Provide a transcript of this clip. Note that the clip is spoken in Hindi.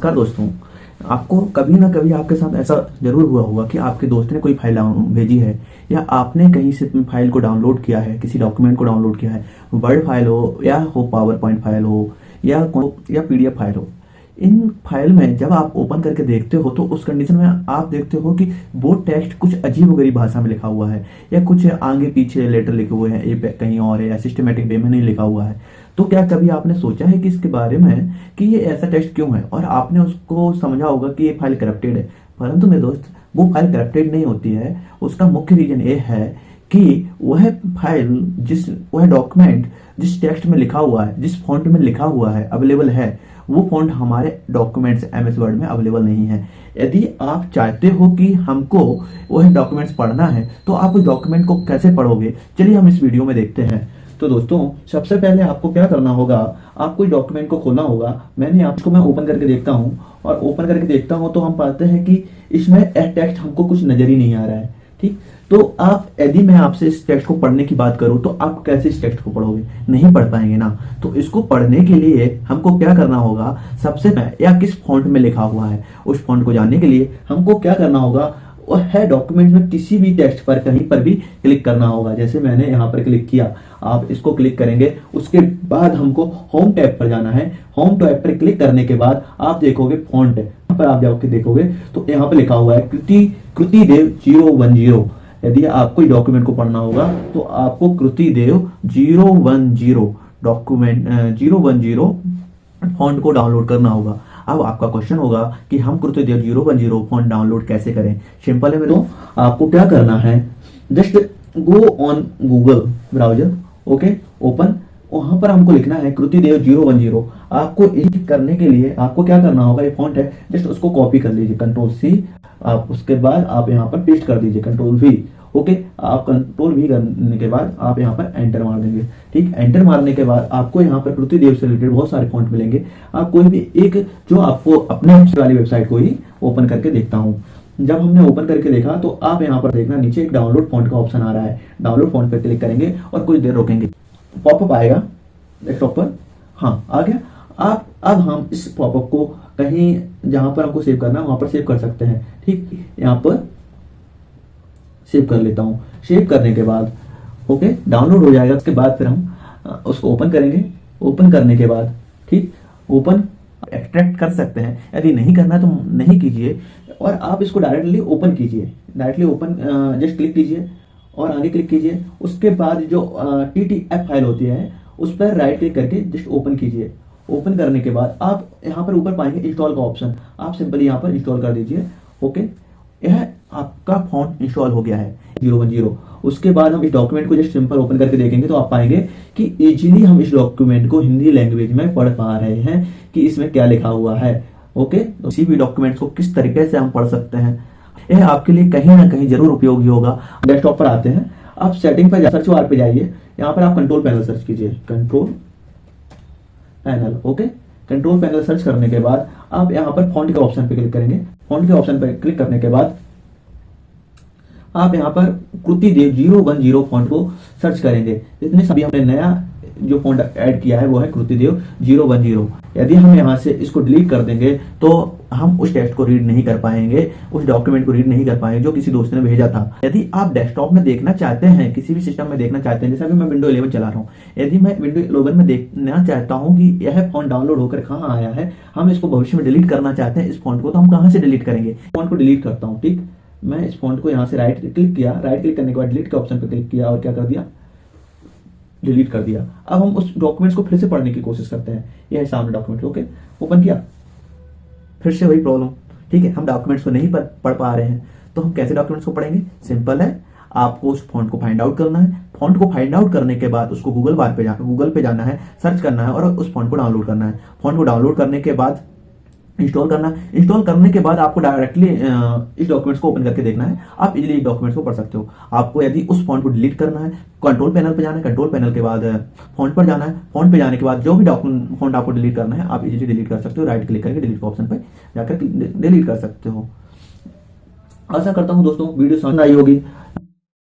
नमस्कार दोस्तों। आपको कभी ना कभी आपके साथ ऐसा जरूर हुआ होगा कि आपके दोस्त ने कोई फाइल भेजी है या आपने कहीं से फाइल को डाउनलोड किया है, किसी डॉक्यूमेंट को डाउनलोड किया है, वर्ड फाइल हो पावर पॉइंट फाइल हो या पीडीएफ फाइल हो। इन फाइल में जब आप ओपन करके देखते हो तो उस कंडीशन में आप देखते हो कि वो टेक्स्ट कुछ अजीबोगरीब भाषा में लिखा हुआ है या कुछ आगे पीछे लेटर लिखे हुए हैं, ये कहीं और है या सिस्टमेटिक वे में नहीं लिखा हुआ है। तो क्या कभी आपने सोचा है कि इसके बारे में कि ये ऐसा टेक्स्ट क्यों है, और आपने उसको समझा होगा कि ये फाइल करप्टेड है। परंतु मेरे दोस्त, वो फाइल करप्टेड नहीं होती है। उसका मुख्य रीजन ये है कि वह डॉक्यूमेंट जिस टेक्स्ट में लिखा हुआ है, जिस फॉन्ट में लिखा हुआ है, अवेलेबल है, वो फॉन्ट हमारे डॉक्यूमेंट्स एमएस वर्ड में अवेलेबल नहीं है। यदि आप चाहते हो कि हमको वह डॉक्यूमेंट्स पढ़ना है तो आप उस डॉक्यूमेंट को कैसे पढ़ोगे, चलिए हम इस वीडियो में देखते हैं। तो दोस्तों, सबसे पहले आपको क्या करना होगा, आपको इस डॉक्यूमेंट को खोलना होगा। मैं ओपन करके देखता हूँ, और ओपन करके देखता हूँ तो हम पाते हैं कि इसमें टेक्स्ट हमको कुछ नजर ही नहीं आ रहा है। ठीक, तो यदि मैं आपसे इस टेक्स्ट को पढ़ने की बात करूं तो आप कैसे इस टेक्स्ट को पढ़ोगे? नहीं पढ़ पाएंगे ना। तो इसको पढ़ने के लिए हमको क्या करना होगा, सबसे पहले या किस फॉन्ट में लिखा हुआ है उस फॉन्ट को जानने के लिए हमको क्या करना होगा, वह है डॉक्यूमेंट में किसी भी टेक्स्ट पर कहीं पर भी क्लिक करना होगा। जैसे मैंने यहाँ पर क्लिक किया, आप इसको क्लिक करेंगे। उसके बाद हमको होम टैब पर जाना है। होम टैब पर क्लिक करने के बाद आप देखोगे फॉन्ट है, यहाँ पर आप जाकर देखोगे तो यहाँ पर लिखा हुआ है कृतिदेव 010। यदि आपको डॉक्यूमेंट को पढ़ना होगा तो आपको कृतिदेव 010 डॉक्यूमेंट 010 फॉन्ट को डाउनलोड करना होगा। अब आपका क्वेश्चन होगा कि हम कृतिदेव 010 फॉन्ट डाउनलोड कैसे करें? सिंपल है। तो आपको क्या करना है, just go on Google browser, okay, open. वहां पर हमको लिखना है कृतिदेव 010। आपको एडिट करने के लिए आपको क्या करना होगा, ये फॉन्ट है, जस्ट उसको कॉपी कर लीजिए, Ctrl+C। आप उसके बाद आप यहाँ पर पेस्ट कर दीजिए, Ctrl+V। ओके, आप Ctrl+V करने के बाद आप यहाँ पर एंटर मार देंगे। ठीक, एंटर मारने के बाद आपको यहाँ पर कृतिदेव से रिलेटेड बहुत सारे फॉन्ट मिलेंगे। आप कोई भी एक जो आपको अपने वाली वेबसाइट को ही ओपन करके देखता हूँ। जब हमने ओपन करके देखा तो आप यहाँ पर देखना, नीचे एक डाउनलोड फॉन्ट का ऑप्शन आ रहा है। डाउनलोड फॉन्ट पर क्लिक करेंगे और कुछ देर रोकेंगे, पॉपअप आएगा डेस्कटॉप पर। हाँ, आ गया। अब हम इस पॉपअप को कहीं जहां पर हमको सेव करना है वहां पर सेव कर सकते हैं। ठीक, यहाँ पर सेव कर लेता हूं। सेव करने के बाद ओके, डाउनलोड हो जाएगा। उसके बाद फिर हम उसको ओपन करेंगे। ओपन करने के बाद ठीक, ओपन एक्सट्रैक्ट कर सकते हैं। यदि नहीं करना है तो नहीं कीजिए, और आप इसको डायरेक्टली ओपन कीजिए। डायरेक्टली ओपन जस्ट क्लिक कीजिए और आगे क्लिक कीजिए। उसके बाद जो TTF फाइल होती है उस पर राइट क्लिक करके जस्ट ओपन कीजिए। ओपन करने के बाद आप यहाँ पर ऊपर पाएंगे इंस्टॉल का ऑप्शन, आप सिंपली यहाँ पर इंस्टॉल कर दीजिए। ओके, यह आपका फॉन्ट इंस्टॉल हो गया है 010। उसके बाद हम इस डॉक्यूमेंट को जस्ट सिंपल ओपन करके देखेंगे तो आप पाएंगे कि इजीली हम इस डॉक्यूमेंट को हिंदी लैंग्वेज में पढ़ पा रहे हैं कि इसमें क्या लिखा हुआ है। ओके, तो किसी भी डॉक्यूमेंट को किस तरीके से हम पढ़ सकते हैं, यह आपके लिए कहीं ना कहीं जरूर उपयोगी होगा। डेस्कटॉप पर आते हैं, आप सेटिंग पर सर्च बार पे जाइए। यहाँ पर आप कंट्रोल पैनल सर्च कीजिए, control panel. Okay, control panel search करने के बाद आप यहाँ पर फॉन्ट के ऑप्शन पे क्लिक करेंगे। फॉन्ट के ऑप्शन पे क्लिक करने के बाद आप यहाँ पर कृतिदेव 010 फॉन्ट को सर्च करेंगे। जितने सभी हमने नया जो फॉन्ट ऐड किया है वो है कृतिदेव 010। यदि हम यहाँ से इसको डिलीट कर देंगे तो हम उस टेक्स्ट को रीड नहीं कर पाएंगे, उस डॉक्यूमेंट को रीड नहीं कर पाएंगे जो किसी दोस्त ने भेजा था। यदि आप डेस्कटॉप में देखना चाहते हैं, किसी भी सिस्टम में देखना चाहते हैं, जैसे अभी मैं विंडो 11 चला रहा हूँ, यदि मैं विंडो 11 में देखना चाहता हूँ कि यह फॉन्ट डाउनलोड होकर कहाँ आया है, हम इसको भविष्य में डिलीट करना चाहते हैं इस फॉन्ट को, तो हम कहाँ से डिलीट करेंगे? फॉन्ट को डिलीट करता हूँ। ठीक, मैं इस फॉन्ट को यहाँ से राइट क्लिक किया, राइट क्लिक करने के बाद डिलीट के ऑप्शन पर क्लिक किया और क्या कर दिया, डिलीट कर दिया। अब हम उस डॉक्यूमेंट्स को फिर से पढ़ने की कोशिश करते हैं। यह सामने डॉक्यूमेंट, ओके, ओपन किया, फिर से वही प्रॉब्लम। ठीक है, हम डॉक्यूमेंट्स को नहीं पढ़ पा रहे हैं, तो हम कैसे डॉक्यूमेंट्स को पढ़ेंगे? सिंपल है, आपको उस फॉन्ट को फाइंड आउट करना है। फॉन्ट को फाइंड आउट करने के बाद उसको गूगल पे जाना है, सर्च करना है और उस फॉन्ट को डाउनलोड करना है। फॉन्ट को डाउनलोड करने के बाद इंस्टॉल करना है। इंस्टॉल करने के बाद आपको डायरेक्टली इस डॉक्यूमेंट्स को ओपन करके देखना है। आप इजीली इस डॉक्यूमेंट्स को पढ़ सकते हो। आपको यदि उस फॉन्ट को डिलीट करना है, कंट्रोल पैनल पे जाना है, कंट्रोल पैनल के बाद फॉन्ट पर जाना है। फॉन्ट पे जाने के बाद जो भी फॉन्ट आपको डिलीट करना है आप इजीली डिलीट कर सकते हो। राइट क्लिक करके डिलीट ऑप्शन पे जाकर डिलीट कर सकते हो। आशा करता हूँ दोस्तों वीडियो समझ आई होगी।